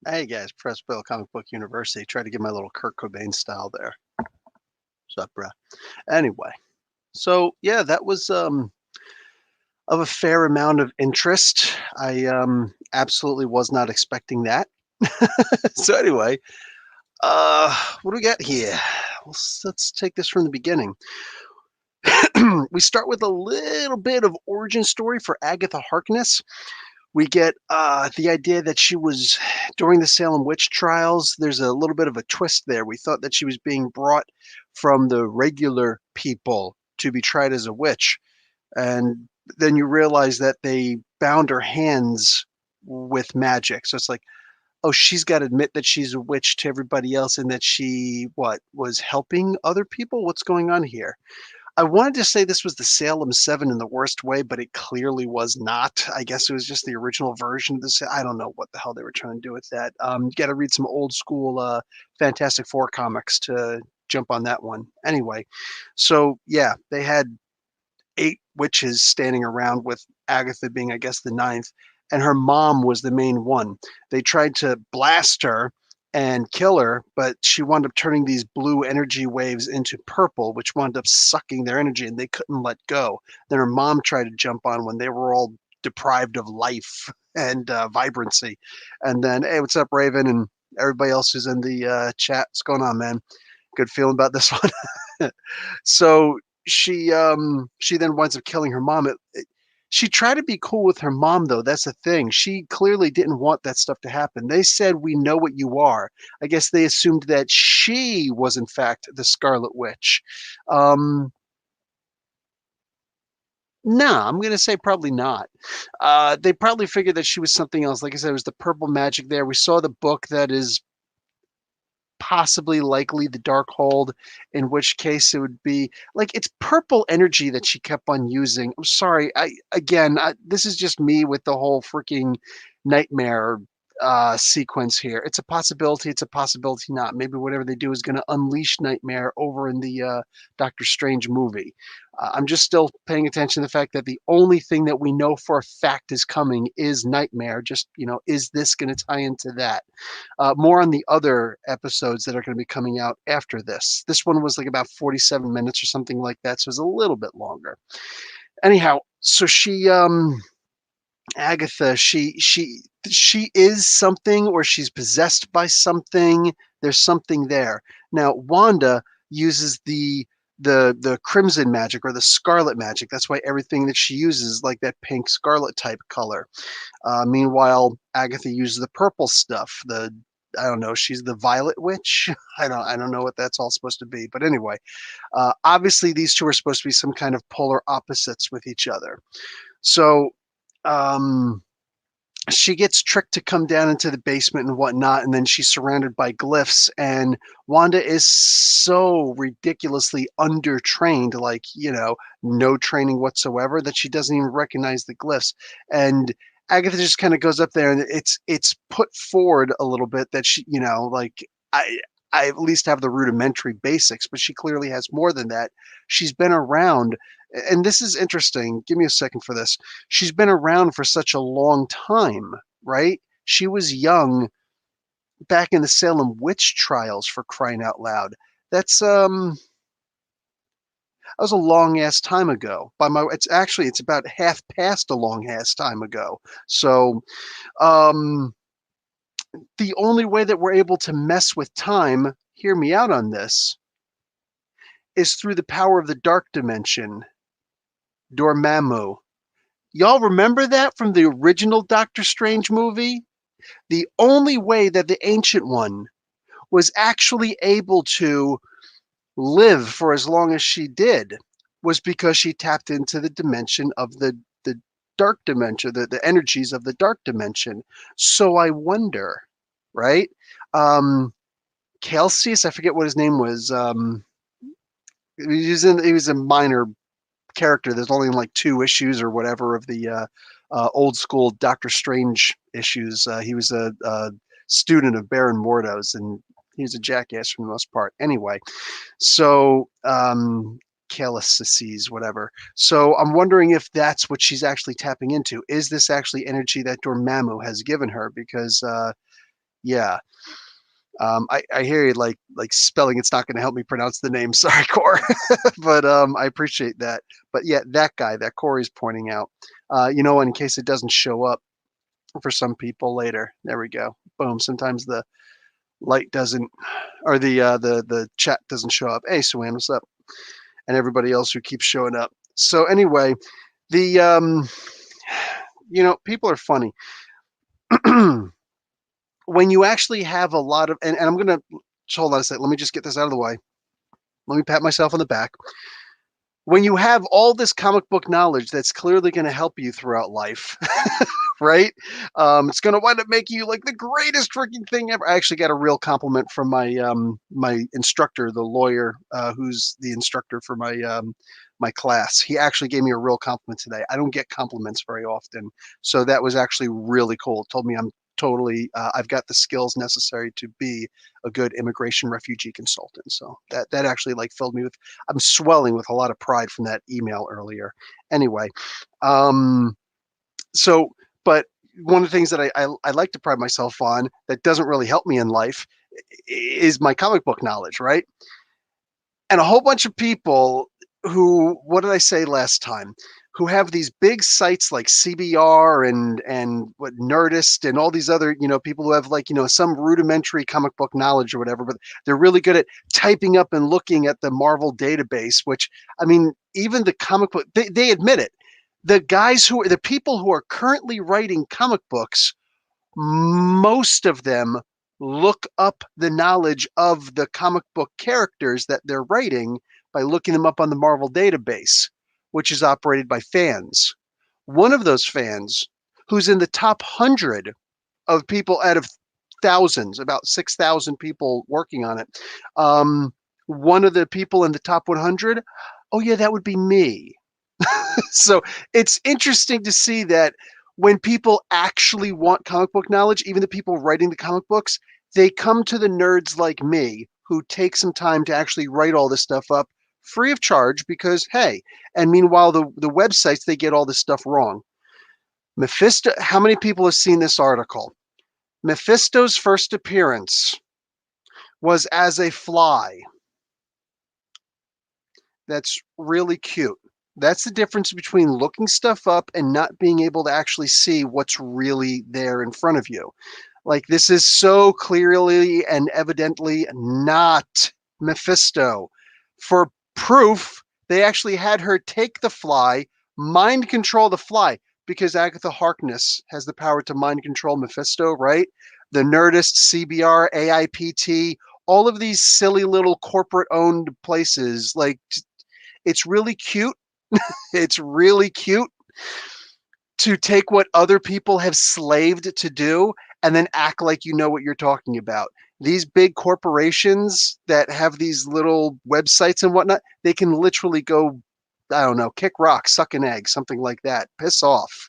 Hey guys, Press Bill Comic Book University. Try to get my little Kurt Cobain style there. What's up, bruh? Anyway, so yeah, that was of a fair amount of interest. I absolutely was not expecting that. So anyway, what do we got here? Let's take this from the beginning. We start with a little bit of origin story for Agatha Harkness. We get the idea that she was during the Salem witch trials. There's a little bit of a twist there. We thought that she was being brought from the regular people to be tried as a witch. And then you realize that they bound her hands with magic. So it's like, oh, she's got to admit that she's a witch to everybody else and that she, what, was helping other people? What's going on here? I wanted to say this was the Salem 7 in the worst way, but it clearly was not. I guess it was just the original version of this. I don't know what the hell they were trying to do with that. You got to read some old school Fantastic Four comics to jump on that one. Anyway, so yeah, they had 8 witches standing around with Agatha being, I guess, the ninth, and her mom was the main one. They tried to blast her and kill her, but she wound up turning these blue energy waves into purple, which wound up sucking their energy, and they couldn't let go. Then her mom tried to jump on when they were all deprived of life and vibrancy. And then, hey, what's up, Raven? And everybody else who's in the chat, what's going on, man? Good feeling about this one. So she then winds up killing her mom. She tried to be cool with her mom, though. That's the thing. She clearly didn't want that stuff to happen. They said, "We know what you are." I guess they assumed that she was, in fact, the Scarlet Witch. Um, nah, I'm gonna say probably not. They probably figured that she was something else. Like I said, it was the purple magic there. We saw the book that is possibly likely the Darkhold, in which case it would be like it's purple energy that she kept on using. I'm sorry. This is just me with the whole freaking nightmare sequence here. It's a possibility. It's a possibility not. Maybe whatever they do is going to unleash nightmare over in the Doctor Strange movie. I'm just still paying attention to the fact that the only thing that we know for a fact is coming is nightmare. Just, is this going to tie into that? More on the other episodes that are going to be coming out after this. This one was like about 47 minutes or something like that, so it's a little bit longer. Anyhow, so Agatha, she is something, or she's possessed by something. There's something there. Now, Wanda uses the crimson magic or the scarlet magic. That's why everything that she uses is like that pink scarlet type color. Meanwhile, Agatha uses the purple stuff. I don't know. She's the Violet Witch. I don't know what that's all supposed to be. But anyway, obviously these two are supposed to be some kind of polar opposites with each other. So um, she gets tricked to come down into the basement and whatnot, and then she's surrounded by glyphs. And Wanda is so ridiculously undertrained, like no training whatsoever, that she doesn't even recognize the glyphs. And Agatha just kind of goes up there, and it's put forward a little bit that she, like I at least have the rudimentary basics, but she clearly has more than that. She's been around, and this is interesting. Give me a second for this. She's been around for such a long time, right? She was young back in the Salem witch trials, for crying out loud. That's that was a long ass time ago. It's about half past a long ass time ago. So um the only way that we're able to mess with time, hear me out on this, is through the power of the dark dimension, Dormammu. Y'all remember that from the original Doctor Strange movie? The only way that the Ancient One was actually able to live for as long as she did was because she tapped into the dimension of the dark dimension, the energies of the dark dimension. So I wonder, right? Um, Celsius, I forget what his name was. He was a minor character. There's only like 2 issues or whatever of the old school Doctor Strange issues. He was a student of Baron Mordo's, and he was a jackass for the most part. Anyway, so Calicis, whatever. So I'm wondering if that's what she's actually tapping into. Is this actually energy that Dormammu has given her? Because Yeah. I hear you, like spelling. It's not going to help me pronounce the name. Sorry, Core, but I appreciate that. But yeah, that guy that Corey's pointing out. In case it doesn't show up for some people later. There we go. Boom. Sometimes the light doesn't, or the chat doesn't show up. Hey, Swan, what's up? And everybody else who keeps showing up. So anyway, the people are funny. When you actually have a lot of, and I'm gonna hold on a second. Let me just get this out of the way. Let me pat myself on the back. When you have all this comic book knowledge that's clearly going to help you throughout life, right? It's going to wind up making you like the greatest freaking thing ever. I actually got a real compliment from my instructor, the lawyer, who's the instructor for my class. He actually gave me a real compliment today. I don't get compliments very often, so that was actually really cool. It told me I'm totally I've got the skills necessary to be a good immigration refugee consultant. So that actually like filled me with, I'm swelling with a lot of pride from that email earlier. Anyway, but one of the things that I like to pride myself on that doesn't really help me in life is my comic book knowledge, right? And a whole bunch of people who, what did I say last time? Who have these big sites like CBR and what Nerdist and all these other, people who have like, some rudimentary comic book knowledge or whatever, but they're really good at typing up and looking at the Marvel database, which, I mean, even the comic book, they admit it. The people who are currently writing comic books, most of them look up the knowledge of the comic book characters that they're writing by looking them up on the Marvel database, which is operated by fans. One of those fans, who's in the top 100 of people out of thousands, about 6,000 people working on it, one of the people in the top 100, oh yeah, that would be me. So it's interesting to see that when people actually want comic book knowledge, even the people writing the comic books, they come to the nerds like me who take some time to actually write all this stuff up free of charge because, hey, and meanwhile, the websites, they get all this stuff wrong. Mephisto, how many people have seen this article? Mephisto's first appearance was as a fly. That's really cute. That's the difference between looking stuff up and not being able to actually see what's really there in front of you. Like, this is so clearly and evidently not Mephisto. For proof, they actually had her take the fly, mind control the fly, because Agatha Harkness has the power to mind control Mephisto, right? The Nerdist, CBR, AIPT, all of these silly little corporate owned places, like, it's really cute. It's really cute to take what other people have slaved to do and then act like you know what you're talking about. These big corporations that have these little websites and whatnot, they can literally go, I don't know, kick rocks, suck an egg, something like that. Piss off.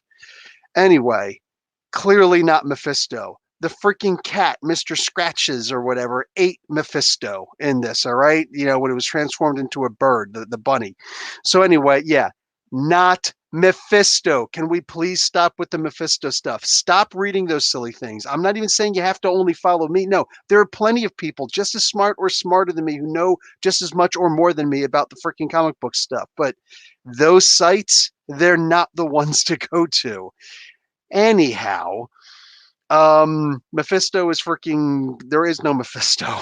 Anyway, clearly not Mephisto. The freaking cat, Mr. Scratches or whatever, ate Mephisto in this, all right? When it was transformed into a bird, the bunny. So anyway, yeah, not Mephisto. Can we please stop with the Mephisto stuff? Stop reading those silly things. I'm not even saying you have to only follow me. No, there are plenty of people just as smart or smarter than me who know just as much or more than me about the freaking comic book stuff. But those sites, they're not the ones to go to. Anyhow, Mephisto is freaking, there is no Mephisto.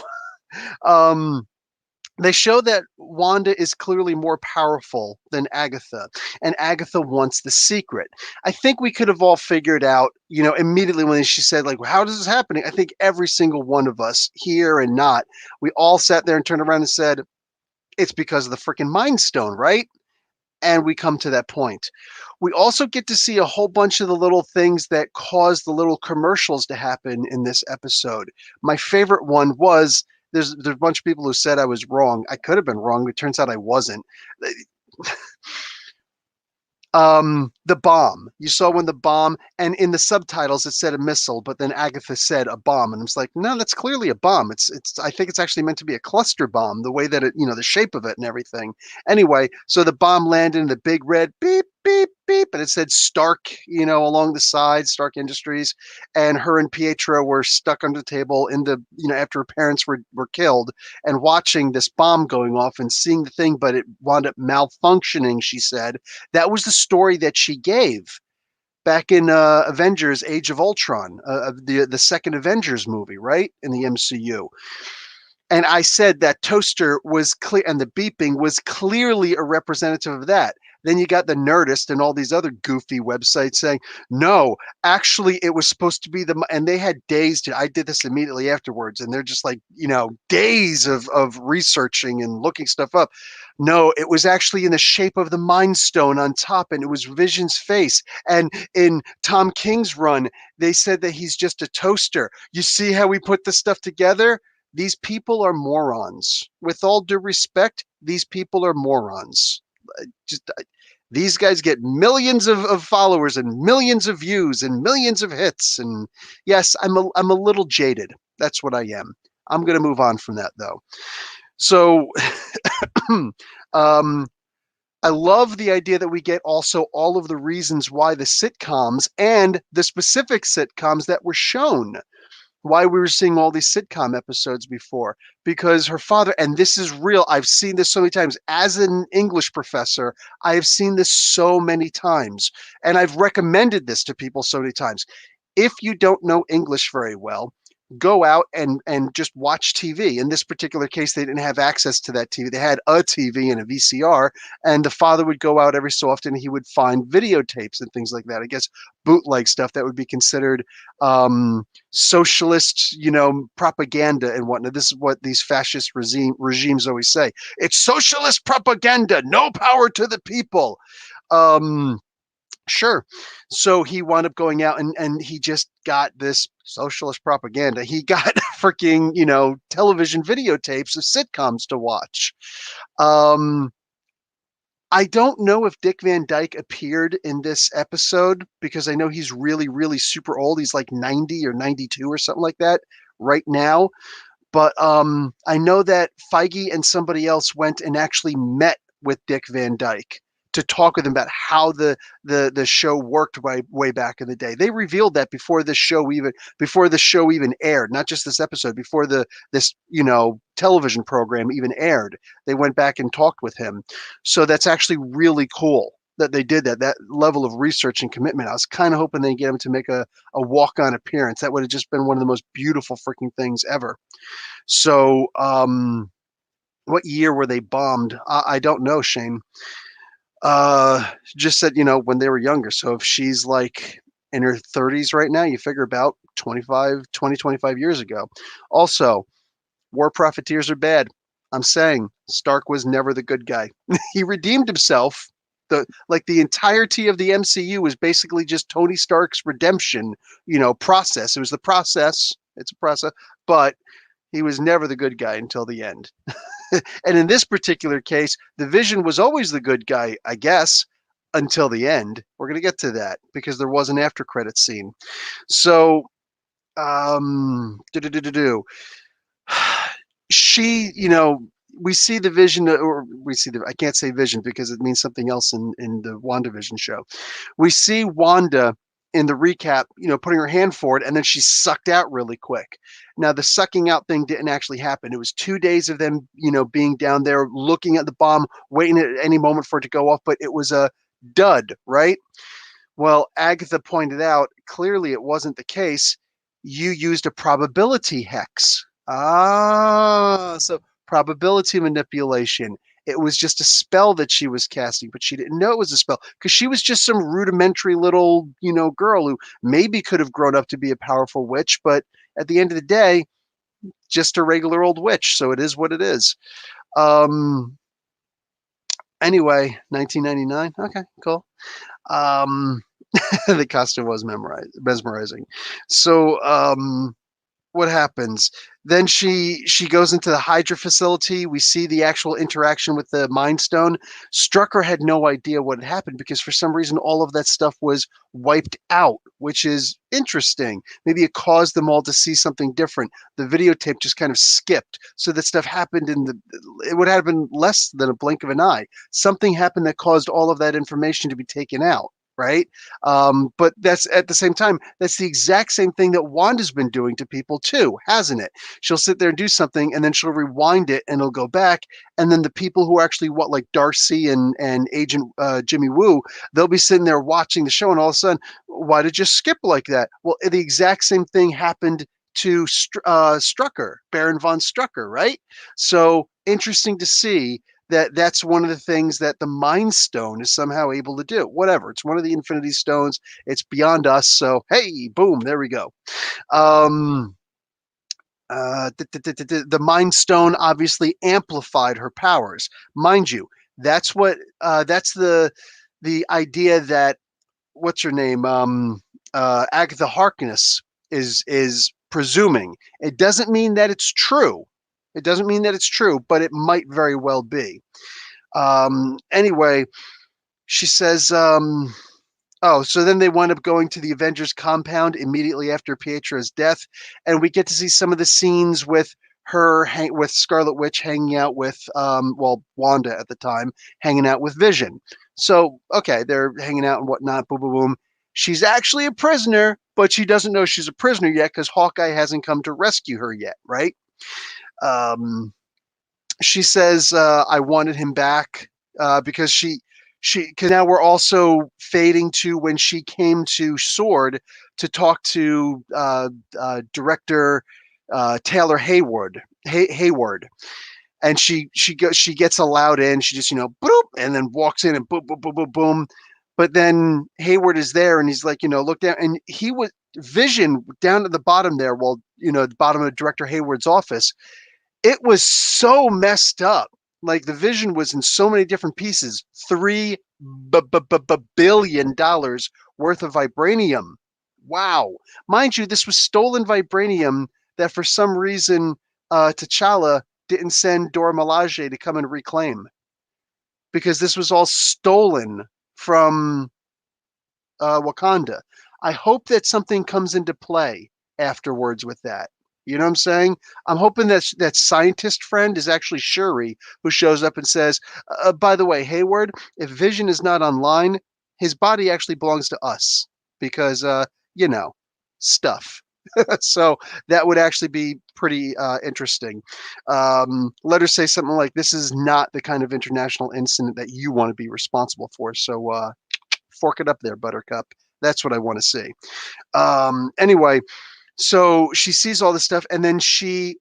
They show that Wanda is clearly more powerful than Agatha, and Agatha wants the secret. I think we could have all figured out, immediately when she said, like, how does this happen? I think every single one of us, here and not, we all sat there and turned around and said, it's because of the freaking Mind Stone, right? And we come to that point. We also get to see a whole bunch of the little things that cause the little commercials to happen in this episode. My favorite one was, there's a bunch of people who said I was wrong. I could have been wrong, but it turns out I wasn't. The bomb. You saw when the bomb, and in the subtitles it said a missile, but then Agatha said a bomb, and I was like, no, that's clearly a bomb. It's. I think it's actually meant to be a cluster bomb, the way that it, the shape of it and everything. Anyway, so the bomb landed in the big red beep beep beep, beep, and it said Stark, along the side, Stark Industries, and her and Pietro were stuck under the table in the, after her parents were killed, and watching this bomb going off and seeing the thing, but it wound up malfunctioning, she said. That was the story that she gave back in Avengers: Age of Ultron, the second Avengers movie, right, in the MCU. And I said that toaster was clear, and the beeping was clearly a representative of that. Then you got the Nerdist and all these other goofy websites saying, no, actually, it was supposed to be and they had days I did this immediately afterwards, and they're just like, days of researching and looking stuff up. No, it was actually in the shape of the Mind Stone on top, and it was Vision's face. And in Tom King's run, they said that he's just a toaster. You see how we put this stuff together? These people are morons. With all due respect, these people are morons. These guys get millions of followers and millions of views and millions of hits. And yes, I'm a little jaded. That's what I am. I'm going to move on from that, though. So I love the idea that we get also all of the reasons why the sitcoms and the specific sitcoms that were shown, why we were seeing all these sitcom episodes before, because her father, and this is real, I've seen this so many times as an English professor, I have seen this so many times, and I've recommended this to people so many times. If you don't know English very well, go out and just watch TV. In this particular case, they didn't have access to that TV. They had a TV and a VCR, and the father would go out every so often. He would find videotapes and things like that. I guess bootleg stuff that would be considered socialist, propaganda and whatnot. This is what these fascist regimes always say. It's socialist propaganda. No power to the people. Sure. So he wound up going out and he just got this socialist propaganda. He got freaking, television videotapes of sitcoms to watch. I don't know if Dick Van Dyke appeared in this episode because I know he's really, really super old. He's like 90 or 92 or something like that right now. But I know that Feige and somebody else went and actually met with Dick Van Dyke to talk with him about how the show worked way back in the day. They revealed that before the show even aired, not just this episode, before this television program even aired. They went back and talked with him. So that's actually really cool that they did that level of research and commitment. I was kind of hoping they'd get him to make a walk-on appearance. That would have just been one of the most beautiful freaking things ever. So what year were they bombed? I don't know, Shane. Just said, when they were younger. So if she's like in her 30s right now, you figure about 20, 25 years ago. Also, war profiteers are bad. I'm saying Stark was never the good guy. He redeemed himself. The entirety of the MCU was basically just Tony Stark's redemption, process. It was the process. It's a process, but he was never the good guy until the end. And in this particular case, the Vision was always the good guy, I guess, until the end. We're going to get to that because there was an after credit scene. So, she, we see the Vision, or we see I can't say Vision because it means something else in the WandaVision show. We see Wanda in the recap, putting her hand forward, and then she's sucked out really quick. Now, the sucking out thing didn't actually happen. It was 2 days of them, being down there, looking at the bomb, waiting at any moment for it to go off, but it was a dud, right? Well, Agatha pointed out, clearly it wasn't the case. You used a probability hex. So probability manipulation. It was just a spell that she was casting, but she didn't know it was a spell because she was just some rudimentary little, girl who maybe could have grown up to be a powerful witch, but at the end of the day, just a regular old witch. So it is what it is. Anyway, 1999. Okay, cool. The costume was mesmerizing. So, what happens? Then she goes into the Hydra facility. We see the actual interaction with the Mind Stone. Strucker had no idea what had happened because for some reason all of that stuff was wiped out, which is interesting. Maybe it caused them all to see something different. The videotape just kind of skipped, so that stuff happened it would have been less than a blink of an eye. Something happened that caused all of that information to be taken out. Right. But that's at the same time, that's the exact same thing that Wanda's been doing to people too, hasn't it? She'll sit there and do something and then she'll rewind it and it'll go back. And then the people who are actually like Darcy and Agent Jimmy Woo, they'll be sitting there watching the show and all of a sudden, why did you skip like that? Well, the exact same thing happened to Strucker, Baron von Strucker, right? So interesting to see that's one of the things that the Mind Stone is somehow able to do. Whatever, it's one of the Infinity Stones. It's beyond us. So hey, boom, there we go. The Mind Stone obviously amplified her powers, mind you. That's the idea that what's her name, Agatha Harkness is presuming. It doesn't mean that it's true. It doesn't mean that it's true, but it might very well be. Anyway, she says, oh, so then they wind up going to the Avengers compound immediately after Pietro's death, and we get to see some of the scenes with with Scarlet Witch hanging out with, Wanda at the time, hanging out with Vision. So, okay, they're hanging out and whatnot, boom, boom, boom. She's actually a prisoner, but she doesn't know she's a prisoner yet because Hawkeye hasn't come to rescue her yet, right? She says, I wanted him back because because now we're also fading to when she came to SWORD to talk to director Taylor Hayward, and she gets allowed in. She just boop, and then walks in and boom, boom, boom, boom, boom. But then Hayward is there, and he's like, look down, and he was Vision down at the bottom there. Well, the bottom of Director Hayward's office. It was so messed up. Like the Vision was in so many different pieces. $3 billion worth of vibranium. Wow. Mind you, this was stolen vibranium that for some reason T'Challa didn't send Dora Milaje to come and reclaim. Because this was all stolen from Wakanda. I hope that something comes into play afterwards with that. You know what I'm saying? I'm hoping that scientist friend is actually Shuri, who shows up and says, by the way, Hayward, if Vision is not online, his body actually belongs to us because, stuff. So that would actually be pretty interesting. Let her say something like, this is not the kind of international incident that you want to be responsible for. So fork it up there, Buttercup. That's what I want to see. Anyway, so she sees all this stuff and then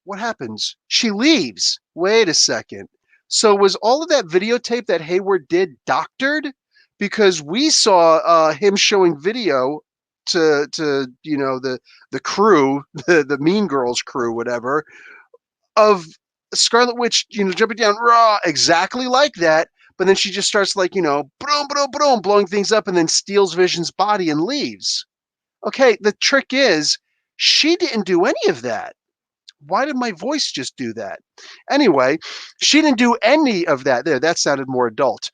what happens? She leaves. Wait a second. So was all of that videotape that Hayward did doctored? Because we saw him showing video to the crew, the Mean Girls crew, whatever, of Scarlet Witch, jumping down raw, exactly like that. But then she just starts like, boom, boom, boom, blowing things up and then steals Vision's body and leaves. Okay, the trick is she didn't do any of that. Why did my voice just do that? Anyway, she didn't do any of that. There, that sounded more adult.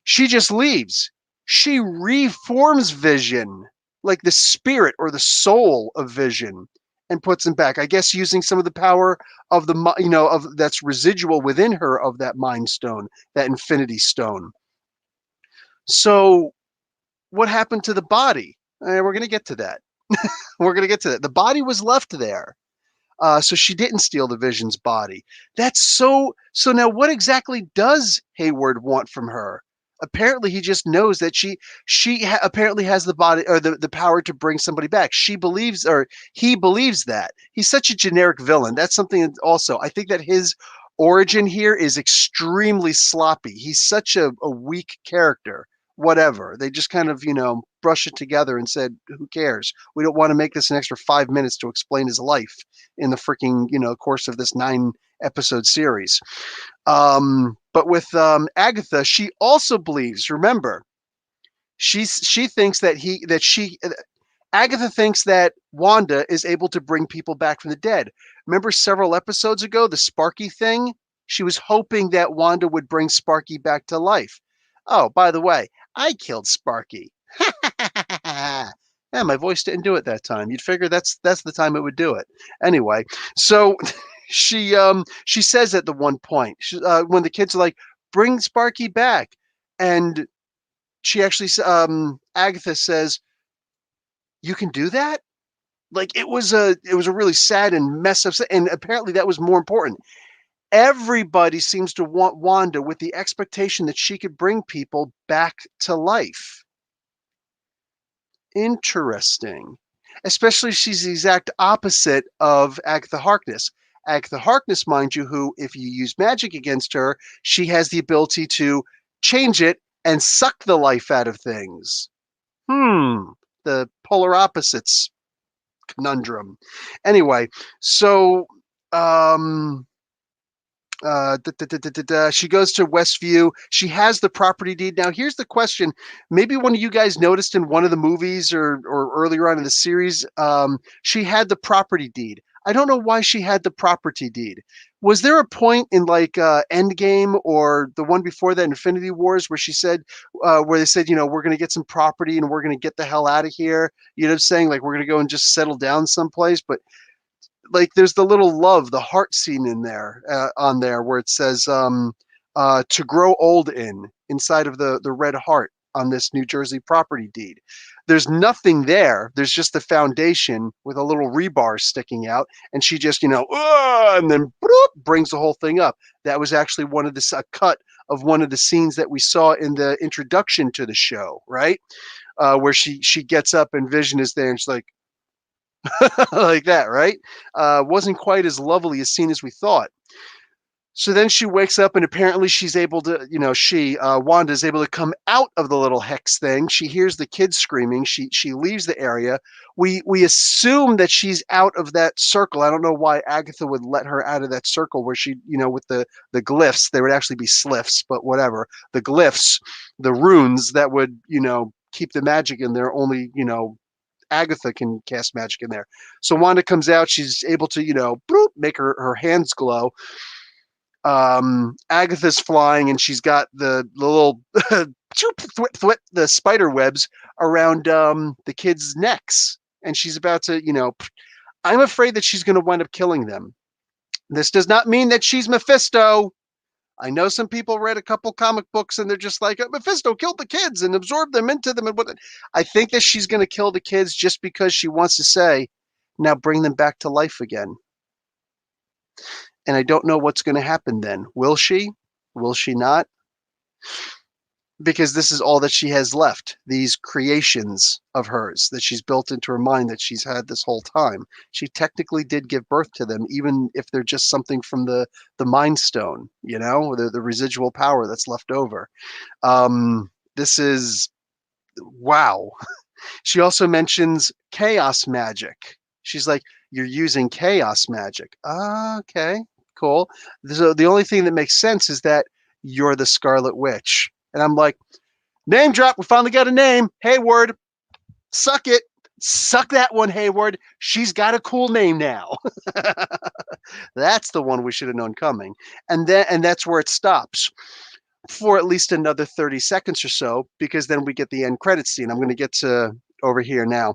She just leaves. She reforms Vision, like the spirit or the soul of Vision, and puts him back. I guess using some of the power of of that's residual within her of that Mind Stone, that Infinity Stone. So, what happened to the body? We're going to get to that. We're going to get to that. The body was left there. So she didn't steal the Vision's body. That's so now what exactly does Hayward want from her? Apparently he just knows that she apparently has the body or the power to bring somebody back. She believes, or he believes that. He's such a generic villain. That's something also. I think that his origin here is extremely sloppy. He's such a weak character. Whatever. They just kind of, brush it together and said, who cares? We don't want to make this an extra 5 minutes to explain his life in the freaking, course of this 9-episode series. But with Agatha, she also believes, remember, she thinks that Agatha thinks that Wanda is able to bring people back from the dead. Remember several episodes ago, the Sparky thing? She was hoping that Wanda would bring Sparky back to life. Oh, by the way, I killed Sparky. Yeah, my voice didn't do it that time. You'd figure that's the time it would do it. Anyway, so she says at the one point when the kids are like, "Bring Sparky back," and she actually Agatha says, "You can do that?" Like it was a really sad and messed up, and apparently that was more important. Everybody seems to want Wanda with the expectation that she could bring people back to life. Interesting. Especially she's the exact opposite of Agatha Harkness. Agatha Harkness, mind you, who, if you use magic against her, she has the ability to change it and suck the life out of things. The polar opposites conundrum. Anyway, so um she goes to Westview. She has the property deed. Now, here's the question. Maybe one of you guys noticed in one of the movies or earlier on in the series, she had the property deed. I don't know why she had the property deed. Was there a point in like Endgame or the one before that, Infinity Wars, where she said, where they said, we're going to get some property and we're going to get the hell out of here? You know what I'm saying? Like we're going to go and just settle down someplace. But like there's the little love, the heart scene in there on there where it says to grow old inside of the red heart on this New Jersey property deed. There's nothing there. There's just the foundation with a little rebar sticking out, and she just and then brings the whole thing up. That was actually one of a cut of one of the scenes that we saw in the introduction to the show, right? Where she gets up and Vision is there and she's like, like that, right? Wasn't quite as lovely a scene as we thought. So then she wakes up and apparently she's able to, Wanda is able to come out of the little hex thing. She hears the kids screaming. She leaves the area. We assume that she's out of that circle. I don't know why Agatha would let her out of that circle where she, with the glyphs, they would actually be sliffs, but whatever. The glyphs, the runes that would, keep the magic in there only, Agatha can cast magic in there. So Wanda comes out. She's able to, make her hands glow. Agatha's flying and she's got the little the spider webs around the kids' necks. And she's about to, I'm afraid that she's going to wind up killing them. This does not mean that she's Mephisto. I know some people read a couple comic books and they're just like, Mephisto killed the kids and absorbed them into them. And what? I think that she's going to kill the kids just because she wants to say, now bring them back to life again. And I don't know what's going to happen then. Will she? Will she not? Because this is all that she has left. These creations of hers that she's built into her mind that she's had this whole time. She technically did give birth to them, even if they're just something from the Mind Stone, the residual power that's left over. This is, wow. She also mentions chaos magic. She's like, you're using chaos magic. Okay, cool. So the only thing that makes sense is that you're the Scarlet Witch. And I'm like, name drop. We finally got a name. Hayward. Suck it. Suck that one, Hayward. She's got a cool name now. That's the one we should have known coming. And that's where it stops for at least another 30 seconds or so, because then we get the end credits scene. I'm going to get to over here now.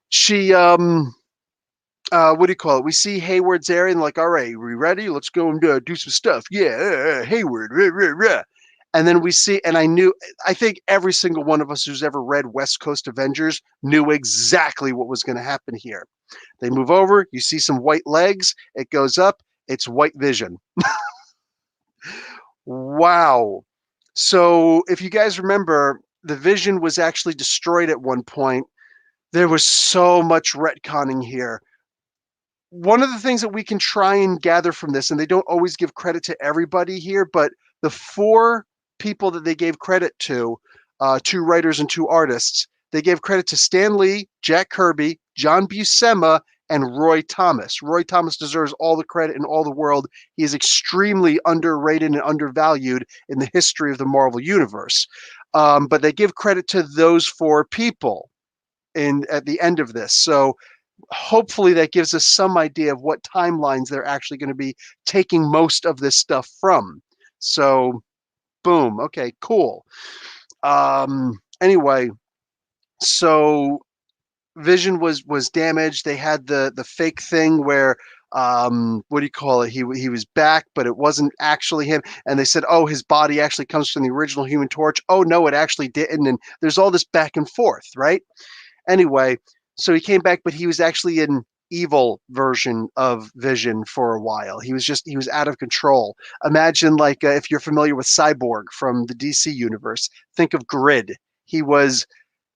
She, what do you call it? We see Hayward's area and like, all right, we ready? Let's go and do some stuff. Yeah, Hayward. Rah, rah, rah. And then we see, and I think every single one of us who's ever read West Coast Avengers knew exactly what was going to happen here. They move over, you see some white legs, it goes up, it's White Vision. Wow. So if you guys remember, the Vision was actually destroyed at one point. There was so much retconning here. One of the things that we can try and gather from this, and they don't always give credit to everybody here, but the 4 people that they gave credit to, 2 writers and 2 artists, they gave credit to Stan Lee, Jack Kirby, John Buscema, and Roy Thomas. Roy Thomas deserves all the credit in all the world. He is extremely underrated and undervalued in the history of the Marvel Universe. But they give credit to those 4 people. at the end of this. So hopefully that gives us some idea of what timelines they're actually going to be taking most of this stuff from. So boom. Okay, cool. Anyway, so Vision was damaged. They had the fake thing where what do you call it? He was back, but it wasn't actually him. And they said, oh, his body actually comes from the original Human Torch. Oh no, it actually didn't. And there's all this back and forth, right? Anyway, so he came back, but he was actually an evil version of Vision for a while. He was out of control. Imagine like if you're familiar with Cyborg from the DC universe, think of Grid. He was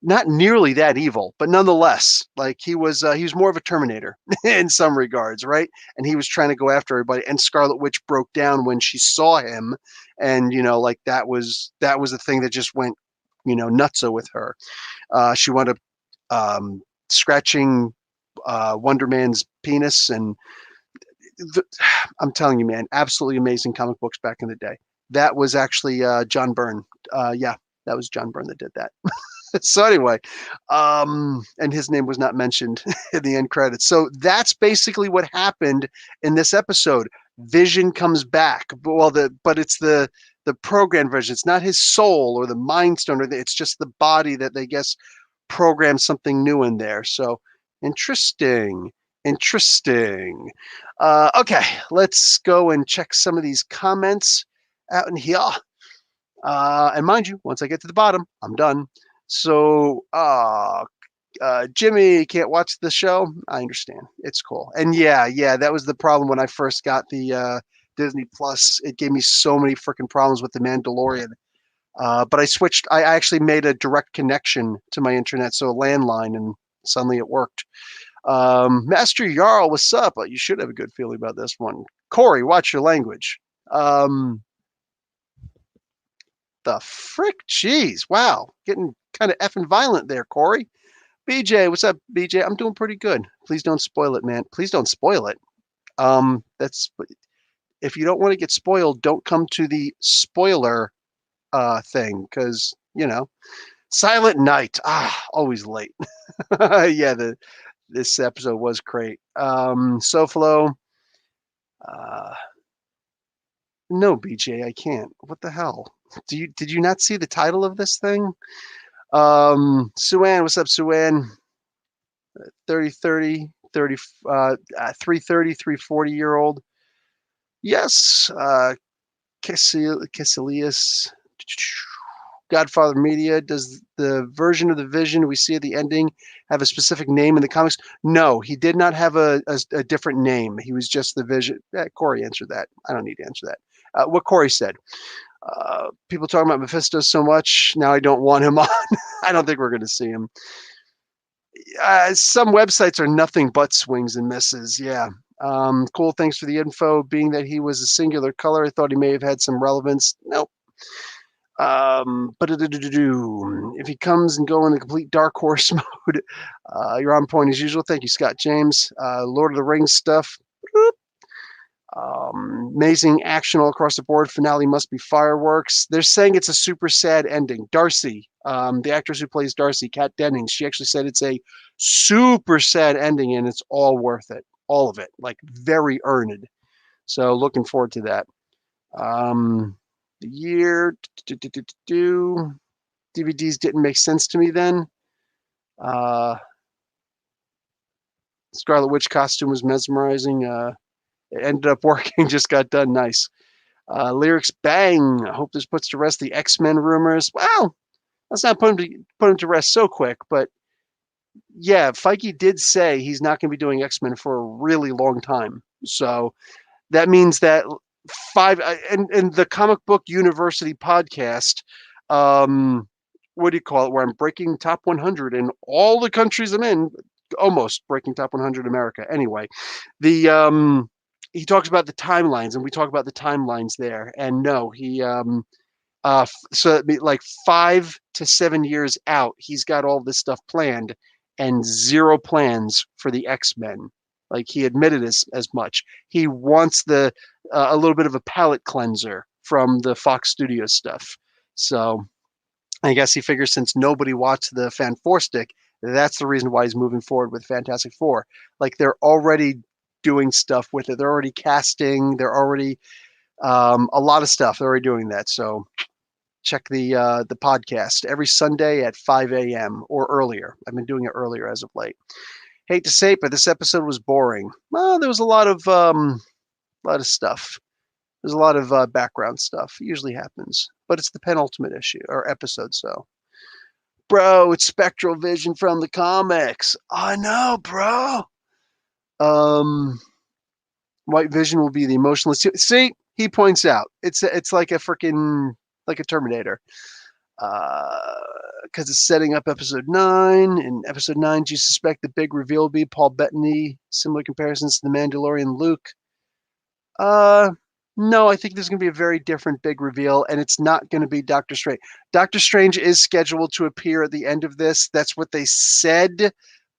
not nearly that evil, but nonetheless, like he was more of a Terminator in some regards, right? And he was trying to go after everybody. And Scarlet Witch broke down when she saw him, and like that was a thing that just went, nutso with her. She wound up scratching Wonder Man's penis, and I'm telling you, man, absolutely amazing comic books back in the day. That was actually John Byrne. Yeah, that was John Byrne that did that. So anyway, and his name was not mentioned in the end credits. So that's basically what happened in this episode. Vision comes back, but it's the program version. It's not his soul or the Mind Stone, it's just the body that they guess programmed something new in there. So interesting. Okay, let's go and check some of these comments out in here. And mind you, once I get to the bottom, I'm done. So, Jimmy can't watch the show. I understand. It's cool. And yeah, that was the problem when I first got the Disney Plus. It gave me so many freaking problems with the Mandalorian. But I switched. I actually made a direct connection to my internet, so a landline, and suddenly it worked. Master Jarl, what's up? You should have a good feeling about this one. Corey, watch your language. The frick? Jeez, wow. Getting kind of effing violent there, Corey. BJ, what's up, BJ? I'm doing pretty good. Please don't spoil it, man. Please don't spoil it. That's if you don't want to get spoiled, don't come to the spoiler thing, because Silent Night. Always late. Yeah, this episode was great. SoFlo. No, BJ, I can't. What the hell? Did you not see the title of this thing? Suan, what's up, Suan? 330, 340-year-old. Yes. Caecilius. Godfather Media. Does the version of the Vision we see at the ending have a specific name in the comics? No, he did not have a different name. He was just the Vision. Corey answered that. I don't need to answer that. What Corey said. People talking about Mephisto so much. Now I don't want him on. I don't think we're going to see him. Some websites are nothing but swings and misses. Yeah. Cool. Thanks for the info. Being that he was a singular color, I thought he may have had some relevance. Nope. But if he comes and go in the complete dark horse mode, you're on point as usual. Thank you, Scott James. Lord of the Rings stuff. Amazing action all across the board. Finale must be fireworks. They're saying it's a super sad ending. Darcy, the actress who plays Darcy, Kat Dennings, she actually said it's a super sad ending and it's all worth it. All of it. Like very earned. So looking forward to that. The year DVDs didn't make sense to me then. Scarlet Witch costume was mesmerizing. It ended up working, just got done. Nice. Lyrics bang. I hope this puts to rest the X-Men rumors. Well, let's not put him to rest so quick, but yeah, Feige did say he's not going to be doing X-Men for a really long time. So that means that and the Comic Book University podcast, what do you call it, where I'm breaking top 100 in all the countries I'm in, almost breaking top 100 America. Anyway, he talks about the timelines, and we talk about the timelines there. And no, he so it'd be like 5 to 7 years out, he's got all this stuff planned and zero plans for the X-Men. Like he admitted as much. He wants a little bit of a palate cleanser from the Fox Studios stuff. So I guess he figures since nobody watched the Fanforstic, That's the reason why he's moving forward with Fantastic Four. Like they're already doing stuff with it. They're already casting. They're already a lot of stuff. They're already doing that. So check the podcast every Sunday at 5 a.m. or earlier. I've been doing it earlier as of late. Hate to say it, but this episode was boring. Well, there was a lot of stuff. There's a lot of background stuff. It usually happens, but it's the penultimate issue or episode. So, bro, it's Spectral Vision from the comics. I know, bro. Um, White Vision will be the emotionless. See, he points out it's like a freaking like a Terminator. Because it's setting up episode 9. In episode 9, do you suspect the big reveal will be Paul Bettany? Similar comparisons to the Mandalorian Luke. No, I think there's going to be a very different big reveal, and it's not going to be Doctor Strange. Doctor Strange is scheduled to appear at the end of this. That's what they said,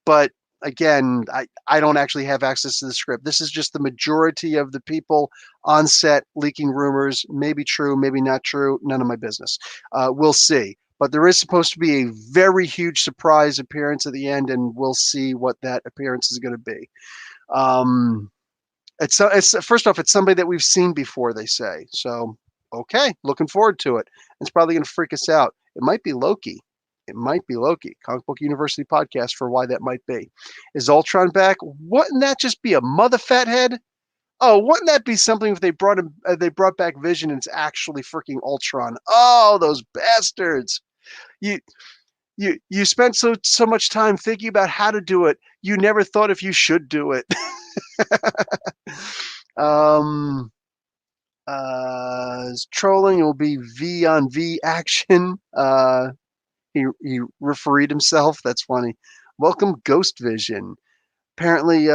but again, I don't actually have access to the script. This is just the majority of the people on set leaking rumors. Maybe true, maybe not true. None of my business. We'll see. But there is supposed to be a very huge surprise appearance at the end, and we'll see what that appearance is going to be. It's first off, it's somebody that we've seen before, they say. So, okay, looking forward to it. It's probably going to freak us out. It might be Loki. It might be Loki. Comic Book University podcast for why that might be. Is Ultron back? Wouldn't that just be a mother fathead? Oh, wouldn't that be something if they brought him? They brought back Vision and it's actually freaking Ultron. Oh, those bastards! You you spent so much time thinking about how to do it. You never thought if you should do it. um, Trolling will be V on V action. He refereed himself. That's funny. Welcome, Ghost Vision. Apparently,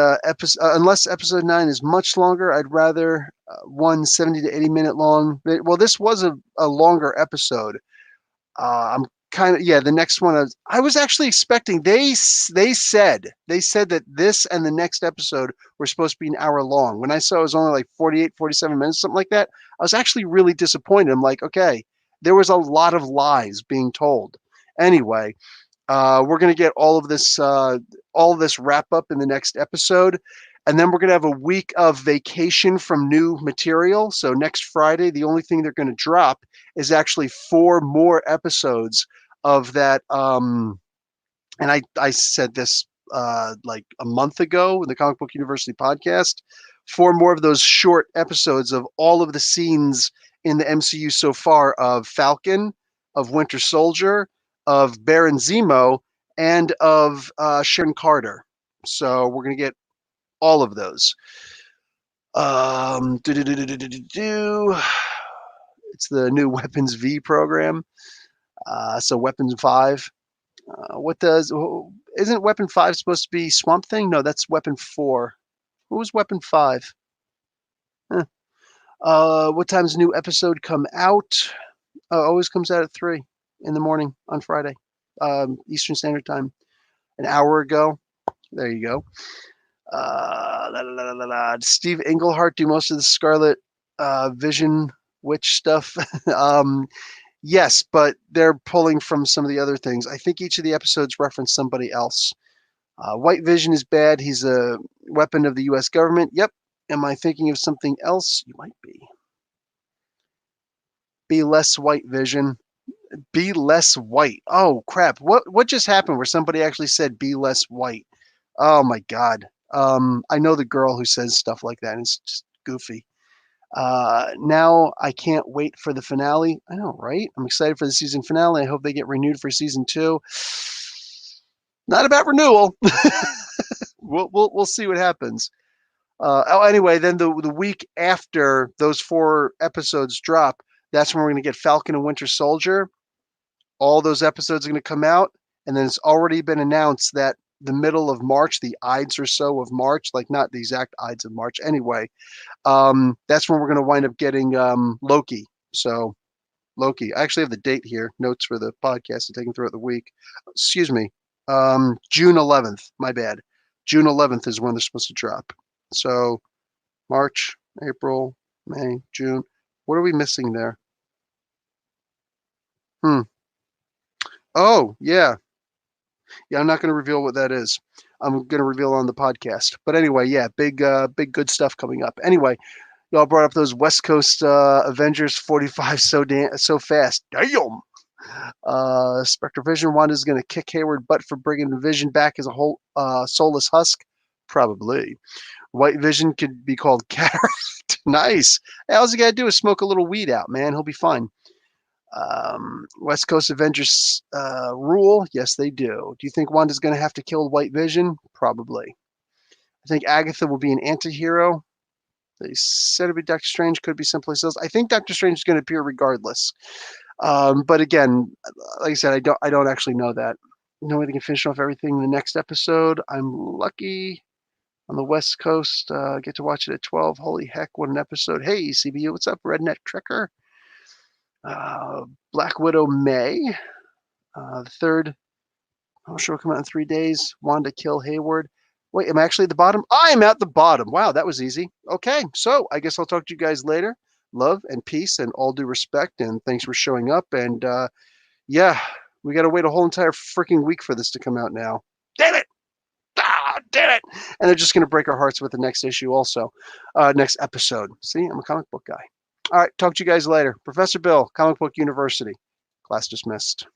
unless episode 9 is much longer, I'd rather one 70 to 80 minute long. Well, this was a longer episode. I'm kind of the next one I was actually expecting. They said that this and the next episode were supposed to be an hour long. When I saw it was only like 48, 47 minutes, something like that, I was actually really disappointed. I'm like, okay, there was a lot of lies being told. Anyway, we're going to get all of this wrap up in the next episode. And then we're going to have a week of vacation from new material. So next Friday, the only thing they're going to drop is actually 4 more episodes of that. And I said this like a month ago in the Comic Book University podcast. 4 more of those short episodes of all of the scenes in the MCU so far of Falcon, of Winter Soldier, of Baron Zemo, and of Sharon Carter. So we're going to get all of those. It's the new Weapons V program. So Weapons 5. Isn't Weapon 5 supposed to be Swamp Thing? No, that's Weapon 4. What was Weapon 5? What time's the new episode come out? Always comes out at 3 in the morning on Friday, Eastern Standard Time. An hour ago. There you go. Steve Englehart do most of the Scarlet Vision Witch stuff. Yes, but they're pulling from some of the other things. I think each of the episodes reference somebody else. White Vision is bad. He's a weapon of the U.S. government. Yep. Am I thinking of something else? You might be. Be less White Vision. Be less white. Oh crap! What just happened? Where somebody actually said "be less white"? Oh my god. I know the girl who says stuff like that. It's just goofy. Now I can't wait for the finale. I know, right? I'm excited for the season finale. I hope they get renewed for season 2. Not about renewal. We'll see what happens. Anyway, then the week after those 4 episodes drop, that's when we're going to get Falcon and Winter Soldier. All those episodes are going to come out, and then it's already been announced that the middle of March, the Ides or so of March, like not the exact Ides of March anyway, that's when we're going to wind up getting Loki. So Loki, I actually have the date here, notes for the podcast to taking throughout the week. Excuse me, June 11th, my bad. June 11th is when they're supposed to drop. So March, April, May, June. What are we missing there? Oh, yeah. Yeah, I'm not going to reveal what that is. I'm going to reveal on the podcast. But anyway, yeah, big good stuff coming up. Anyway, y'all brought up those West Coast Avengers 45 so fast. Damn. Spectre Vision Wanda's going to kick Hayward butt for bringing Vision back as a whole soulless husk. Probably. White Vision could be called Cataract. Nice. All he got to do is smoke a little weed out, man. He'll be fine. West Coast Avengers rule? Yes, they do. Do you think Wanda's going to have to kill White Vision? Probably. I think Agatha will be an anti-hero. They said it'd be Doctor Strange, could be Simply Says. I think Doctor Strange is going to appear regardless. But again, like I said, I don't actually know that. No way they can finish off everything in the next episode. I'm lucky on the West Coast. Get to watch it at 12. Holy heck, what an episode. Hey, CBU, what's up, Redneck Trekker? Black Widow May. The third, I'm sure will come out in 3 days. Wanda kill Hayward. Wait, am I actually at the bottom? I'm at the bottom. Wow, that was easy. Okay, so I guess I'll talk to you guys later. Love and peace and all due respect, and thanks for showing up. And yeah, we got to wait a whole entire freaking week for this to come out now. Damn it! Damn it! And they're just going to break our hearts with the next issue also. Next episode. See, I'm a comic book guy. All right, talk to you guys later. Professor Bill, Comic Book University. Class dismissed.